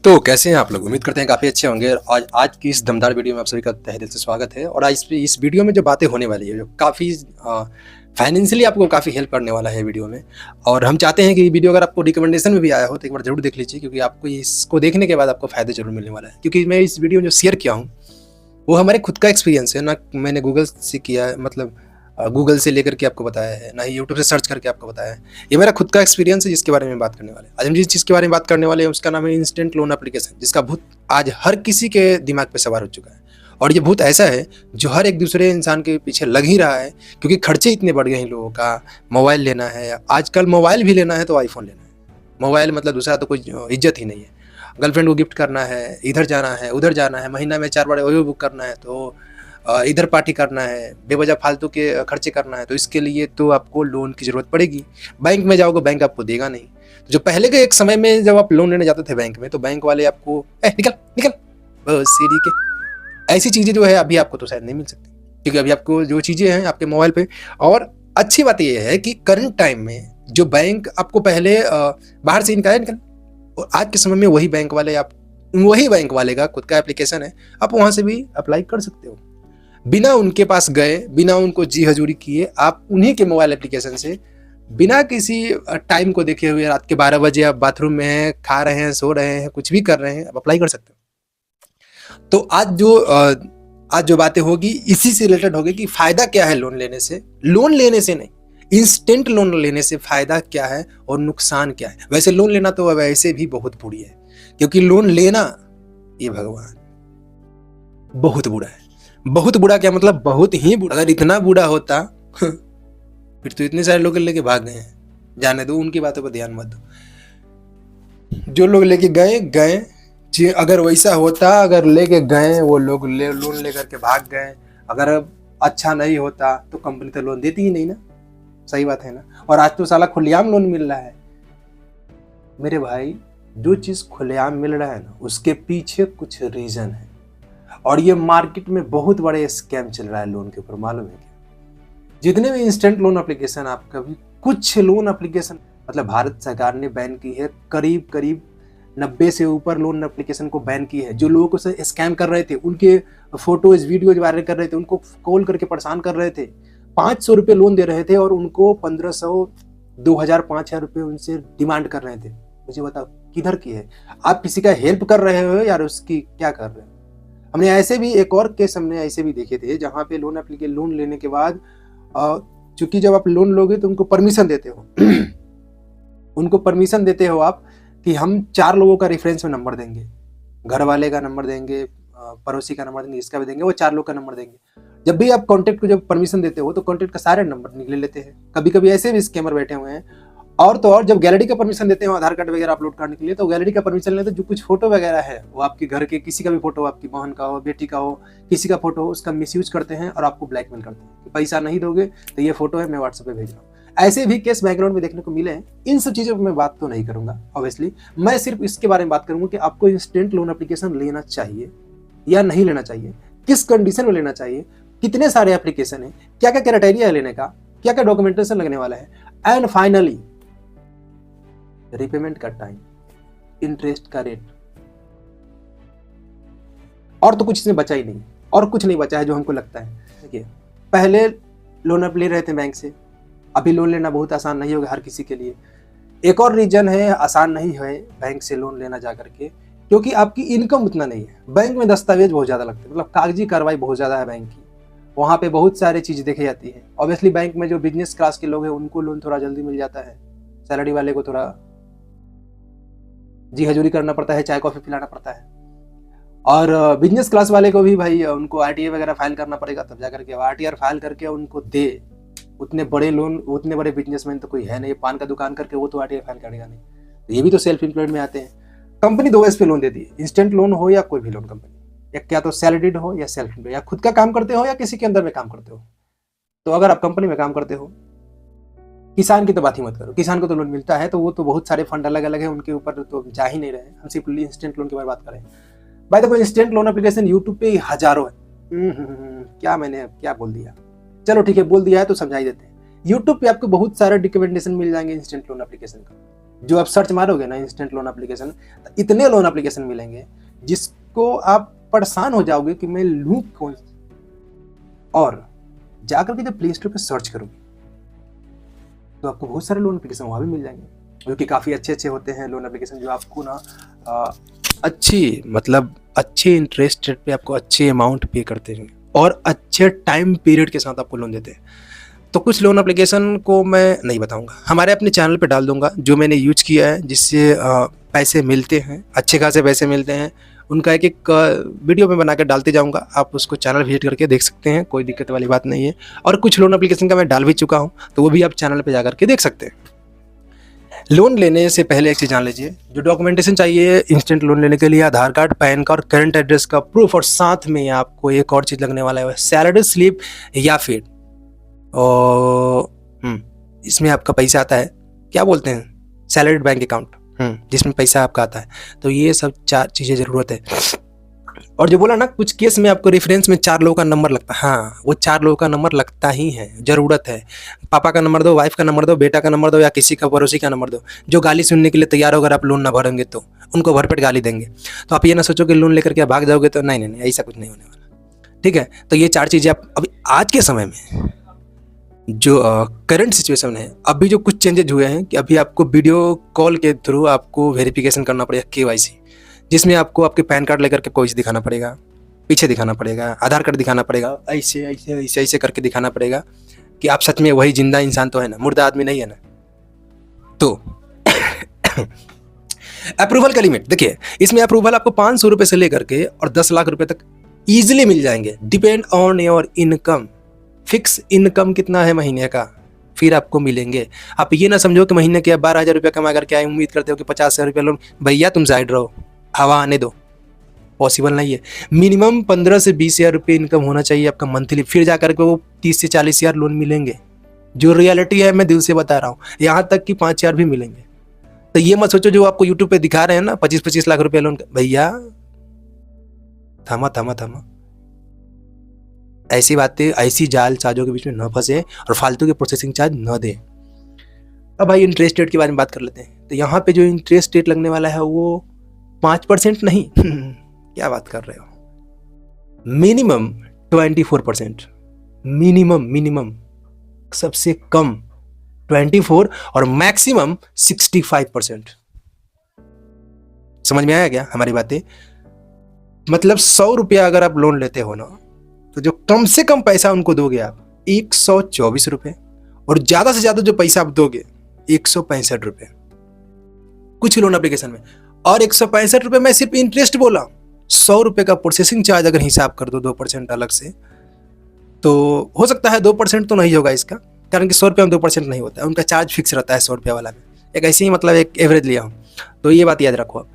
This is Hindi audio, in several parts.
तो कैसे हैं आप लोग? उम्मीद करते हैं काफ़ी अच्छे होंगे। आज की इस दमदार वीडियो में आप सभी का तहे दिल से स्वागत है। और आज इस वीडियो में जो बातें होने वाली है, जो काफ़ी फाइनेंशियली आपको काफ़ी हेल्प करने वाला है वीडियो में। और हम चाहते हैं कि ये वीडियो अगर आपको रिकमेंडेशन में भी आया हो तो एक बार ज़रूर देख लीजिए, क्योंकि आपको इसको देखने के बाद आपको फ़ायदे ज़रूर मिलने वाला है। क्योंकि मैं इस वीडियो में जो शेयर किया हूँ वो हमारे खुद का एक्सपीरियंस है, ना मैंने गूगल से किया है, मतलब गूगल से लेकर के आपको बताया है, ना ही यूट्यूब से सर्च करके आपको बताया है। ये मेरा खुद का एक्सपीरियंस है जिसके बारे में बात करने वाले हैं। आज हम जिस चीज़ के बारे में बात करने वाले हैं उसका नाम है इंस्टेंट लोन एप्लीकेशन, जिसका भूत आज हर किसी के दिमाग पे सवार हो चुका है। और ये भूत ऐसा है जो हर एक दूसरे इंसान के पीछे लग ही रहा है, क्योंकि खर्चे इतने बढ़ गए हैं लोगों का। मोबाइल लेना है, आजकल मोबाइल भी लेना है तो आईफोन लेना है। मोबाइल मतलब दूसरा तो कोई इज्जत ही नहीं है। गर्लफ्रेंड को गिफ्ट करना है, इधर जाना है, उधर जाना है, महीना में 4 बार ओयो बुक करना है, तो इधर पार्टी करना है, बेवजह फालतू के खर्चे करना है, तो इसके लिए तो आपको लोन की ज़रूरत पड़ेगी। बैंक में जाओगे, बैंक आपको देगा नहीं। तो जो पहले के एक समय में जब आप लोन लेने जाते थे बैंक में, तो बैंक वाले आपको निकल निकल बस सीढ़ी के, ऐसी चीज़ें जो है अभी आपको तो शायद नहीं मिल सकती, क्योंकि अभी आपको जो चीज़ें हैं आपके मोबाइल पे। और अच्छी बात यह है कि करंट टाइम में जो बैंक आपको पहले बाहर से निकल, और आज के समय में वही बैंक वाले का खुद का एप्लीकेशन है, आप वहाँ से भी अप्लाई कर सकते हो बिना उनके पास गए, बिना उनको जी हजूरी किए। आप उन्हीं के मोबाइल एप्लीकेशन से बिना किसी टाइम को देखे हुए, रात के 12 बजे आप बाथरूम में हैं, खा रहे हैं, सो रहे हैं, कुछ भी कर रहे हैं, आप अप्लाई कर सकते हो। तो आज जो बातें होगी इसी से रिलेटेड होगी कि फायदा क्या है लोन लेने से नहीं, इंस्टेंट लोन लेने से फायदा क्या है और नुकसान क्या है। वैसे लोन लेना तो वैसे भी बहुत बुरी है, क्योंकि लोन लेना ये भगवान बहुत बुरा है। बहुत बुरा क्या मतलब? बहुत ही बुरा। अगर इतना बुरा होता फिर तो इतने सारे लोग लेके भाग गए हैं। जाने दो, उनकी बातों पर ध्यान मत दो। जो लोग लेके गए अगर वैसा होता, अगर लेके गए वो लोग लोन लेकर के भाग गए, अगर अच्छा नहीं होता तो कंपनी तो लोन देती ही नहीं ना। सही बात है ना। और आज तो साला खुलेआम लोन मिल रहा है मेरे भाई। जो चीज खुलेआम मिल रहा है ना, उसके पीछे कुछ रीजन है। और ये मार्केट में बहुत बड़े स्कैम चल रहा है लोन के ऊपर, मालूम है क्या? जितने भी इंस्टेंट लोन एप्लीकेशन आपका भी, कुछ लोन एप्लीकेशन मतलब भारत सरकार ने बैन की है, करीब 90 से ऊपर लोन एप्लीकेशन को बैन की है। जो लोगों को से स्कैम कर रहे थे, उनके फोटोज वीडियोज वायरल कर रहे थे, उनको कॉल करके परेशान कर रहे थे, 500 रुपये लोन दे रहे थे और उनको 1500, 2000, 5000 रुपये उनसे डिमांड कर रहे थे। मुझे बताओ किधर की है? आप किसी का हेल्प कर रहे हो यार, उसकी क्या कर रहे हो? हमने ऐसे भी एक और केस हमने ऐसे भी देखे थे, जहाँ पे लोन लेने के बाद चूंकि जब आप लोन लोगे तो उनको परमिशन देते हो उनको परमिशन देते हो आप कि हम 4 लोगों का रेफरेंस में नंबर देंगे, घर वाले का नंबर देंगे, पड़ोसी का नंबर देंगे, इसका भी देंगे, वो 4 लोग का नंबर देंगे। जब भी आप कॉन्टेक्ट को जब परमिशन देते हो तो कॉन्टेक्ट का सारे नंबर निकले लेते हैं। कभी कभी ऐसे भी स्कैमर बैठे हुए हैं। और तो और जब गैलरी का परमिशन देते हो आधार कार्ड वगैरह अपलोड करने के लिए, तो गैलरी का परमिशन लेते जो कुछ फोटो वगैरह है वो आपके घर के किसी का भी फोटो, आपकी बहन का हो, बेटी का हो, किसी का फोटो हो, उसका मिसयूज करते हैं और आपको ब्लैकमेल करते हैं कि पैसा नहीं दोगे तो ये फोटो है, मैं व्हाट्सएप पे भेज रहा हूँ। ऐसे भी केस बैकग्राउंड में देखने को मिले हैं। इन सब चीजों पर मैं बात तो नहीं करूंगा ऑब्वियसली। मैं सिर्फ इसके बारे में बात करूंगा कि आपको इंस्टेंट लोन एप्लीकेशन लेना चाहिए या नहीं लेना चाहिए, किस कंडीशन में लेना चाहिए, कितने सारे एप्लीकेशन है, क्या क्या क्राइटेरिया है लेने का, क्या क्या डॉक्यूमेंटेशन लगने वाला है, एंड फाइनली रिपेमेंट का टाइम, इंटरेस्ट का रेट। और तो कुछ इसमें बचा ही नहीं, और कुछ नहीं बचा है जो हमको लगता है। देखिए, पहले लोन आप ले रहे थे बैंक से, अभी लोन लेना बहुत आसान नहीं होगा हर किसी के लिए। एक और रीजन है आसान नहीं है बैंक से लोन लेना जा करके, क्योंकि आपकी इनकम उतना नहीं है। बैंक में दस्तावेज बहुत ज्यादा लगते हैं, मतलब कागजी कार्रवाई बहुत ज्यादा है बैंक की। वहाँ पे बहुत सारी चीज देखी जाती है। ऑब्वियसली बैंक में जो बिजनेस क्लास के लोग हैं उनको लोन थोड़ा जल्दी मिल जाता है, सैलरी वाले को थोड़ा जी हजूरी करना पड़ता है, चाय कॉफी पिलाना पड़ता है। और बिजनेस क्लास वाले को भी भाई उनको आरटीआई वगैरह फाइल करना पड़ेगा, तब जाकर के आरटीआर फाइल करके उनको दे। उतने बड़े लोन, उतने बड़े बिजनेसमैन तो कोई है नहीं, पान का दुकान करके वो तो आरटीआई फाइल करेगा नहीं। तो ये भी तो सेल्फ एम्प्लॉयड में आते हैं। कंपनी 2 वेज पे लोन देती है, इंस्टेंट लोन हो या कोई भी लोन कंपनी, या क्या तो सैलरीड हो या सेल्फ एम्प्लॉयड, या खुद का काम करते हो या किसी के अंदर में काम करते हो। तो अगर आप कंपनी में काम करते हो, किसान की तो बात ही मत करो, किसान को तो लोन मिलता है, तो वो तो बहुत सारे फंड अलग अलग है, उनके ऊपर तो जा ही नहीं रहे। हम सिर्फ इंस्टेंट लोन की बात कर रहे हैं। By the way, instant loan application YouTube पे हजारों है। क्या मैंने क्या बोल दिया, चलो ठीक है बोल दिया है तो समझा ही देते हैं। यूट्यूब पे आपको बहुत सारे रिकमेंडेशन मिल जाएंगे इंस्टेंट लोन एप्लीकेशन का। जो आप सर्च मारोगे ना इंस्टेंट लोन एप्लीकेशन, तो इतने लोन एप्लीकेशन मिलेंगे जिसको आप परेशान हो जाओगे कि मैं लूँ कौन। और जाकर के जब प्ले स्टोर पर सर्च करोगे तो आपको बहुत सारे लोन एप्लीकेशन वहाँ भी मिल जाएंगे, जो कि काफ़ी अच्छे अच्छे होते हैं लोन एप्लीकेशन, जो आपको ना अच्छी मतलब अच्छे इंटरेस्ट रेट पे आपको अच्छे अमाउंट पे करते हैं और अच्छे टाइम पीरियड के साथ आपको लोन देते हैं। तो कुछ लोन एप्लीकेशन को मैं नहीं बताऊंगा, हमारे अपने चैनल पे डाल दूंगा जो मैंने यूज किया है, जिससे पैसे मिलते हैं, अच्छे खासे पैसे मिलते हैं। उनका एक एक वीडियो में बना कर डालते जाऊंगा, आप उसको चैनल विजिट करके देख सकते हैं, कोई दिक्कत वाली बात नहीं है। और कुछ लोन एप्लीकेशन का मैं डाल भी चुका हूँ, तो वो भी आप चैनल पर जा करके देख सकते हैं। लोन लेने से पहले एक चीज़ जान लीजिए, जो डॉक्यूमेंटेशन चाहिए इंस्टेंट लोन लेने के लिए, आधार कार्ड, पैन कार्ड और करंट एड्रेस का प्रूफ, और साथ में आपको एक और चीज़ लगने वाला है सैलरी स्लिप, या फिर इसमें आपका पैसा आता है, क्या बोलते हैं, सैलरी बैंक अकाउंट, जिसमें पैसा आपका आता है। तो ये सब 4 चीज़ें ज़रूरत है। और जो बोला ना, कुछ केस में आपको रेफरेंस में 4 लोगों का नंबर लगता है, हाँ वो 4 लोगों का नंबर लगता ही है, ज़रूरत है। पापा का नंबर दो, वाइफ का नंबर दो, बेटा का नंबर दो, या किसी का पड़ोसी का नंबर दो, जो गाली सुनने के लिए तैयार हो। अगर आप लोन ना भरेंगे तो उनको भरपेट गाली देंगे। तो आप ये ना सोचो कि लोन लेकर के भाग जाओगे, तो नहीं, ऐसा कुछ नहीं होने वाला, ठीक है। तो ये 4 चीज़ें आप अभी आज के समय में जो करंट सिचुएशन है, अभी जो कुछ चेंजेज हुए हैं कि अभी आपको वीडियो कॉल के थ्रू आपको वेरिफिकेशन करना पड़ेगा, KYC, जिसमें आपको आपके पैन कार्ड लेकर के कोई दिखाना पड़ेगा, पीछे दिखाना पड़ेगा, आधार कार्ड दिखाना पड़ेगा, ऐसे करके दिखाना पड़ेगा कि आप सच में वही जिंदा इंसान तो है ना, मुर्दा आदमी नहीं है ना। तो अप्रूवल का लिमिट देखिए, इसमें अप्रूवल आपको 500 रुपये से लेकर के और 10 लाख रुपए तक ईजिली मिल जाएंगे, depend on your income. Fix income कितना है महीने का, फिर आपको मिलेंगे। आप ये ना समझो कि महीने के 12,000 रुपये कमा करके आए, उम्मीद करते हो कि 50,000 रुपये लोन, भैया तुम साइड रहो, हवा आने दो, पॉसिबल नहीं है। मिनिमम 15 से 20,000 रुपये इनकम होना चाहिए आपका मंथली, फिर जाकर के वो 30 से 40,000 लोन मिलेंगे। जो रियलिटी है मैं दिल से बता रहा हूँ, यहाँ तक कि 5,000 भी मिलेंगे। तो ये मत सोचो जो आपको यूट्यूब पे दिखा रहे हैं ना 25-25 लाख रुपये लोन, भैया थमा, ऐसी बातें, ऐसी जाल साजों के बीच में न फंसे और फालतू के प्रोसेसिंग चार्ज न दे। अब भाई इंटरेस्ट रेट के बारे में बात कर लेते हैं। तो यहाँ पे जो इंटरेस्ट रेट लगने वाला है वो 5% नहीं क्या बात कर रहे हो, मिनिमम 24%, मिनिमम सबसे कम 24 और मैक्सिमम 65%। समझ में आया क्या हमारी बातें? मतलब 100 रुपया अगर आप लोन लेते हो ना, तो जो कम से कम पैसा उनको दोगे आप 124 रुपये, और ज्यादा से ज्यादा जो पैसा आप दोगे 165 रुपये कुछ लोन एप्लीकेशन में। और 165 रुपये में सिर्फ इंटरेस्ट बोला, 100 रुपये का प्रोसेसिंग चार्ज अगर हिसाब कर दो 2% अलग से, तो हो सकता है 2% तो नहीं होगा इसका, कारण कि 100 रुपये में 2% नहीं होता है, उनका चार्ज फिक्स रहता है 100 रुपये वाला में। एक ऐसे ही मतलब एक एवरेज लिया हूँ, तो ये बात याद रखो आप।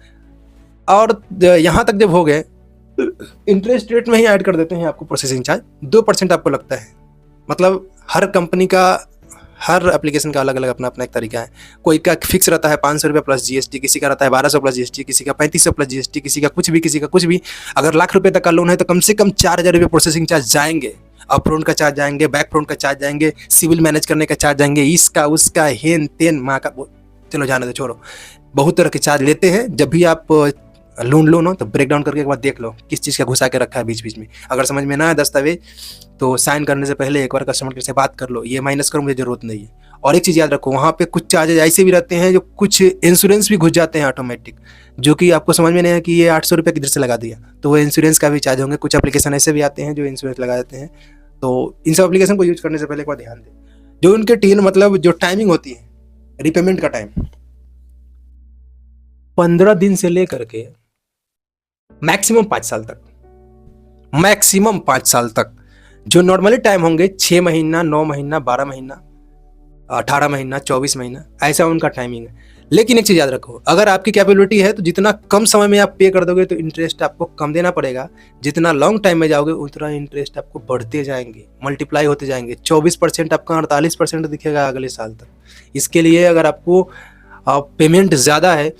और यहाँ तक जब हो गए, इंटरेस्ट रेट में ही ऐड कर देते हैं आपको प्रोसेसिंग चार्ज, 2% आपको लगता है। मतलब हर कंपनी का, हर एप्लीकेशन का अलग अलग अपना अपना एक तरीका है। कोई का फिक्स रहता है 500 रुपये प्लस GST, किसी का रहता है 1200 प्लस GST, किसी का 3500 प्लस GST, किसी का कुछ भी। अगर लाख रुपये तक का लोन है तो कम से कम 4,000 रुपये प्रोसेसिंग चार्ज जाएंगे, अपफ्रंट का चार्ज जाएंगे, बैक फ्रंट का चार्ज जाएंगे, सिविल मैनेज करने का चार्ज जाएंगे, इसका उसका हेन तेन माँ का, चलो जाने दो, छोड़ो। बहुत तरह के चार्ज लेते हैं। जब भी आप लोन लो ना तो ब्रेक डाउन करके एक बार देख लो किस चीज़ का घुसा के रखा है बीच में। अगर समझ में ना आए दस्तावेज तो साइन करने से पहले एक बार कस्टमर केयर से बात कर लो, ये माइनस करो, मुझे ज़रूरत नहीं है। और एक चीज़ याद रखो, वहाँ पे कुछ चार्जेज ऐसे भी रहते हैं, जो कुछ इंश्योरेंस भी घुस जाते हैं ऑटोमेटिक, जो कि आपको समझ में नहीं है कि ये 800 रुपये किधर से लगा दिया, तो वो इंश्योरेंस का भी चार्ज होंगे। कुछ एप्लीकेशन ऐसे भी आते हैं जो इंश्योरेंस लगा देते हैं। तो इन सब एप्लीकेशन को यूज करने से पहले एक बार ध्यान दें। जो उनके टीम मतलब जो टाइमिंग होती है रिपेमेंट का टाइम, 15 दिन से लेकर के मैक्सिमम 5 साल तक, मैक्सिमम 5 साल तक। जो नॉर्मली टाइम होंगे 6 महीना, 9 महीना, 12 महीना, 18 महीना, 24 महीना, ऐसा उनका टाइमिंग है। लेकिन एक चीज़ याद रखो, अगर आपकी कैपेबिलिटी है तो जितना कम समय में आप पे कर दोगे तो इंटरेस्ट आपको कम देना पड़ेगा। जितना लॉन्ग टाइम में जाओगे उतना इंटरेस्ट आपको बढ़ते जाएंगे, मल्टीप्लाई होते जाएंगे। 24% आपका 48% दिखेगा अगले साल तक। इसके लिए अगर आपको पेमेंट ज़्यादा है,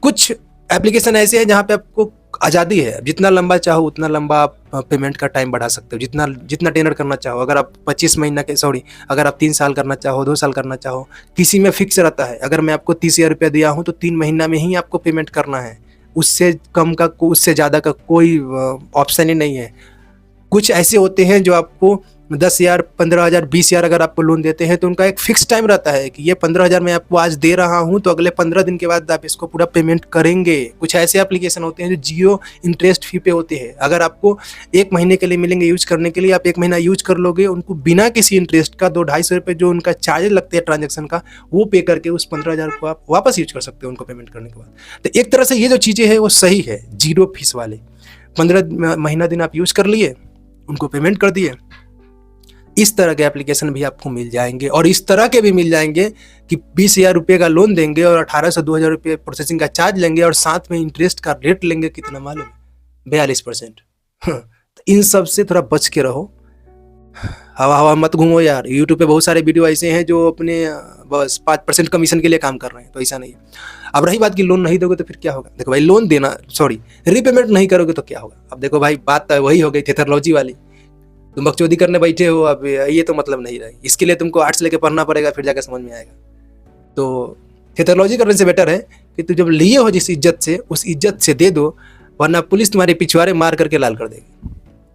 कुछ एप्लीकेशन ऐसे हैं जहाँ पे आपको आज़ादी है, जितना लंबा चाहो उतना लंबा आप पेमेंट का टाइम बढ़ा सकते हो, जितना जितना टेनर करना चाहो। अगर आप 25 महीना के अगर आप 3 साल करना चाहो, 2 साल करना चाहो, किसी में फिक्स रहता है। अगर मैं आपको 30,000 रुपया दिया हूँ तो 3 महीना में ही आपको पेमेंट करना है, उससे कम का उससे ज़्यादा का कोई ऑप्शन ही नहीं है। कुछ ऐसे होते हैं जो आपको 10,000, 15,000, 20,000 अगर आपको लोन देते हैं तो उनका एक फिक्स टाइम रहता है कि ये 15,000 मैं आपको आज दे रहा हूँ तो अगले 15 दिन के बाद आप इसको पूरा पेमेंट करेंगे। कुछ ऐसे एप्लीकेशन होते हैं जो जियो इंटरेस्ट फी पे होते हैं। अगर आपको 1 महीने के लिए मिलेंगे यूज करने के लिए, आप 1 महीना यूज कर लोगे, उनको बिना किसी इंटरेस्ट का 200-250 रुपये जो उनका चार्ज लगते हैं ट्रांजेक्शन का, वो पे करके उस 15,000 को आप वापस यूज कर सकते हो उनको पेमेंट करने के बाद। तो एक तरह से ये जो चीज़ें हैं वो सही है, जीरो फीस वाले। 15 महीना दिन आप यूज कर लिए, उनको पेमेंट कर दिए। इस तरह के एप्लीकेशन भी आपको मिल जाएंगे, और इस तरह के भी मिल जाएंगे कि 20,000 रुपये का लोन देंगे और 18 से 2,000 रुपये प्रोसेसिंग का चार्ज लेंगे और साथ में इंटरेस्ट का रेट लेंगे कितना मालूम, 42%। तो इन सब से थोड़ा बच के रहो, हवा हवा मत घूमो यार। यूट्यूब पे बहुत सारे वीडियो ऐसे हैं जो अपने बस 5% कमीशन के लिए काम कर रहे हैं, तो ऐसा नहीं है। अब रही बात कि लोन नहीं दोगे तो फिर क्या होगा। देखो भाई, लोन देना रीपेमेंट नहीं करोगे तो क्या होगा। अब देखो भाई, बात वही हो गई थेथरोलॉजी वाली। तुम बकचोदी करने बैठे हो, अब ये तो मतलब नहीं रही। इसके लिए तुमको आर्ट्स लेके पढ़ना पड़ेगा, फिर जाकर समझ में आएगा। तो थेथरोलॉजी करने से बेटर है कि तू जब लिए हो जिस इज्जत से, उस इज्जत से दे दो, वरना पुलिस तुम्हारे पिछवाड़े मार करके लाल कर देगी।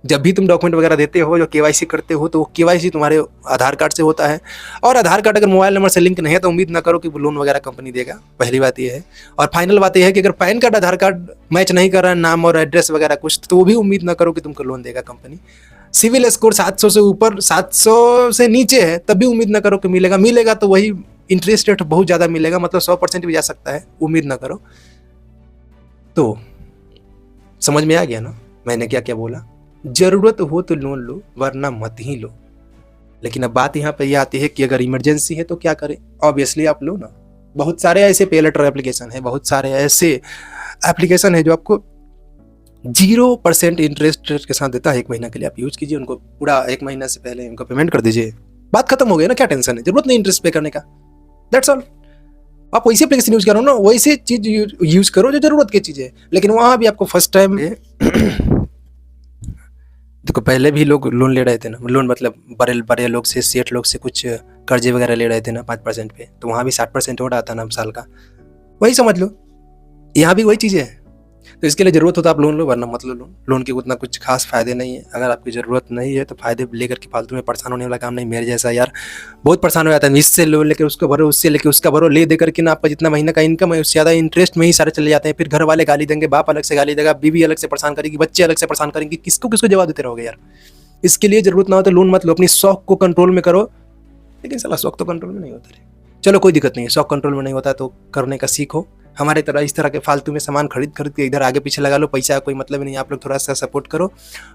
जब भी तुम डॉक्यूमेंट वगैरह देते हो, जो केवाईसी करते हो, तो केवाईसी तुम्हारे आधार कार्ड से होता है। और आधार कार्ड अगर मोबाइल नंबर से लिंक नहीं है तो उम्मीद ना करो कि लोन वगैरह कंपनी देगा। पहली बात ये है। और फाइनल बात ये है कि अगर पैन कार्ड आधार कार्ड मैच नहीं कर रहा है, नाम और एड्रेस वगैरह कुछ, तो वो भी उम्मीद ना करो कि तुमको लोन देगा कंपनी। सिविल स्कोर 700 से ऊपर, 700 से नीचे है तब भी उम्मीद ना करो कि मिलेगा तो वही इंटरेस्ट रेट बहुत ज़्यादा मिलेगा, मतलब 100% भी जा सकता है, उम्मीद ना करो। तो समझ में आ गया ना मैंने क्या क्या बोला। जरूरत हो तो लोन लो, वरना मत ही लो। लेकिन अब बात यहाँ पे ये आती है कि अगर इमरजेंसी है तो क्या करें। ऑब्वियसली आप लो ना। बहुत सारे ऐसे पे लेटर एप्लीकेशन है, बहुत सारे ऐसे एप्लीकेशन है जो आपको 0% इंटरेस्ट रेट के साथ देता है। 1 महीना के लिए आप यूज कीजिए, उनको पूरा 1 महीना से पहले उनको पेमेंट कर दीजिए, बात खत्म हो गई ना। क्या टेंशन है, जरूरत नहीं इंटरेस्ट पे करने का, दैट्स ऑल। आप वैसे एप्लीकेशन यूज करो ना, वैसे चीज यूज करो जो जरूरत की चीज है। लेकिन वहां भी आपको फर्स्ट टाइम देखो, पहले भी लोग लोन ले रहे थे ना, लोन मतलब बड़े बड़े लोग से, सेठ लोग से कुछ कर्जे वगैरह ले रहे थे ना 5% पे, तो वहाँ भी 60% हो रहा था ना साल का। वही समझ लो, यहाँ भी वही चीज़ें हैं। तो इसके लिए ज़रूरत हो तो आप लोन लो, वरना मत लो लोन। लोन के उतना कुछ खास फायदे नहीं है। अगर आपकी ज़रूरत नहीं है तो फायदे लेकर के फालतू में परेशान होने वाला काम नहीं। मेरे जैसा यार बहुत परेशान हो जाता है, इससे लोन लेकर उसको भरो, उससे लेकर उसका भरो, ले दे करके ना आपका जितना महीना का इनकम है उससे ज़्यादा इंटरेस्ट में ही सारे चले जाते हैं। फिर घर वाले गाली देंगे, बाप अलग से गाली देगा, बीवी अलग से परेशान करेगी, बच्चे अलग से परेशान करेंगे, किसको किसको जवाब देते रहोगे यार। इसके लिए ज़रूरत ना हो तो लोन मत लो, अपनी शौक को कंट्रोल में करो। लेकिन साला शौक तो कंट्रोल में नहीं होता रे। चलो कोई दिक्कत नहीं है, शौक कंट्रोल में नहीं होता तो करने का सीखो। हमारे तरह इस तरह के फालतू में सामान खरीद के इधर आगे पीछे लगा लो, पैसा का कोई मतलब नहीं। आप लोग थोड़ा सा सपोर्ट करो,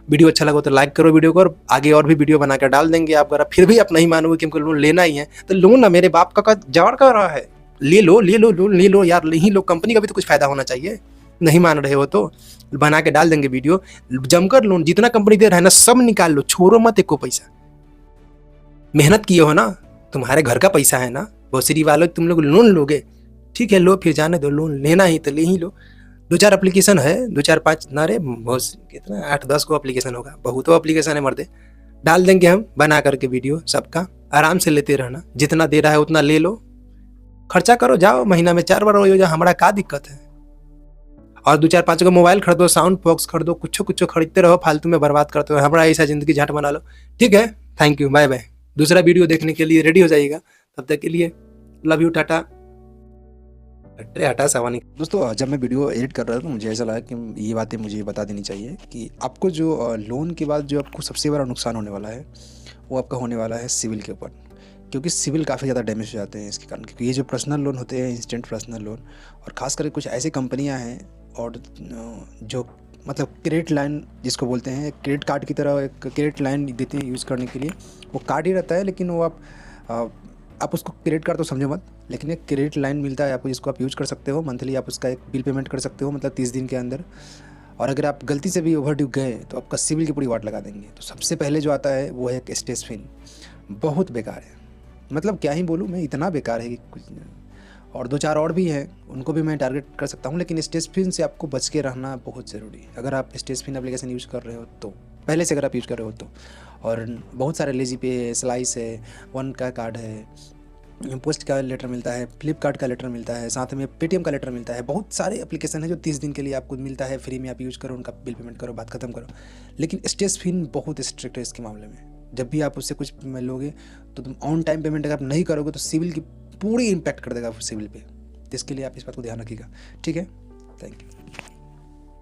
वीडियो अच्छा लगा तो लाइक करो वीडियो को, और आगे और भी वीडियो बनाकर डाल देंगे। आप अगर फिर भी आप नहीं मानोगे कि हमको लोन लेना ही है तो लोन ना मेरे बाप का जाड़ कर रहा है, ले लो लोन ले लो यार, नहीं लो। कंपनी का भी तो कुछ फायदा होना चाहिए। नहीं मान रहे हो तो बना के डाल देंगे वीडियो, जमकर लोन जितना कंपनी दे रहा है ना सब निकाल लो, छोड़ो मत एको पैसा। मेहनत किए हो ना, तुम्हारे घर का पैसा है ना, भोसरी वालों तुम लोग लोन लोगे, ठीक है लो, फिर जाने दो। लोन लेना ही तो ले ही लो। 2-4 एप्लीकेशन है, 2-4-5 ना रे, बहुत कितना 8-10 को एप्लीकेशन होगा, बहुत एप्लीकेशन है मर्दे। डाल देंगे हम बना करके वीडियो सबका, आराम से लेते रहना। जितना दे रहा है उतना ले लो, खर्चा करो, जाओ महीना में 4 बार हो जाए, हमारा क्या दिक्कत है। और 2-4-5 को मोबाइल खरीदो, साउंड बॉक्स खरीदो, कुछ खरीदते रहो, फालतू में बर्बाद करते हो। हमारा ऐसा जिंदगी झट बना लो, ठीक है। Thank you, bye bye. दूसरा वीडियो देखने के लिए रेडी हो जाइएगा, तब तक के लिए लव यू, टाटा। अरे हटा सावानी। दोस्तों, जब मैं वीडियो एडिट कर रहा था तो मुझे ऐसा लगा कि ये बातें मुझे बता देनी चाहिए कि आपको जो लोन के बाद जो आपको सबसे बड़ा नुकसान होने वाला है वो आपका होने वाला है सिविल के ऊपर। क्योंकि सिविल काफ़ी ज़्यादा डैमेज हो जाते हैं इसके कारण। क्योंकि ये जो पर्सनल लोन होते हैं, इंस्टेंट पर्सनल लोन, और ख़ास करके कुछ ऐसी कंपनियां हैं और जो मतलब क्रेडिट लाइन जिसको बोलते हैं, क्रेडिट कार्ड की तरह एक क्रेडिट लाइन देती हैं यूज़ करने के लिए। वो कार्ड ही रहता है, लेकिन वो आप उसको क्रेडिट कार्ड तो समझो मत, लेकिन एक क्रेडिट लाइन मिलता है आपको, जिसको आप यूज़ कर सकते हो। मंथली आप उसका एक बिल पेमेंट कर सकते हो, मतलब 30 दिन के अंदर। और अगर आप गलती से भी ओवर ड्यू गए तो आपका सिविल की पूरी वाट लगा देंगे। तो सबसे पहले जो आता है वो है एक स्टेज फिन, बहुत बेकार है, मतलब क्या ही बोलूँ मैं, इतना बेकार है कि कुछ। और 2-4 और भी हैं, उनको भी मैं टारगेट कर सकता हूँ, लेकिन स्टेजफिन से आपको बच के रहना बहुत ज़रूरी है। अगर आप स्टेजफिन एप्लीकेशन यूज़ कर रहे हो तो, पहले से अगर आप यूज़ कर रहे हो तो, और बहुत सारे लेजी पे है, स्लाइस है, वन का कार्ड है, पोस्ट का लेटर मिलता है, फ्लिपकार्ट का लेटर मिलता है, साथ में पेटीएम का लेटर मिलता है। बहुत सारे एप्लीकेशन है जो 30 दिन के लिए आपको मिलता है फ्री में, आप यूज़ करो, उनका बिल पेमेंट करो, बात खत्म करो। लेकिन स्टेजफिन बहुत स्ट्रिक्ट है इसके मामले में। जब भी आप उससे कुछ लोगे तो तुम ऑन टाइम पेमेंट अगर आप नहीं करोगे तो सिविल की पूरी इम्पैक्ट कर देगा सिविल पे। तो इसके लिए आप इस बात को ध्यान रखिएगा, ठीक है। Thank you.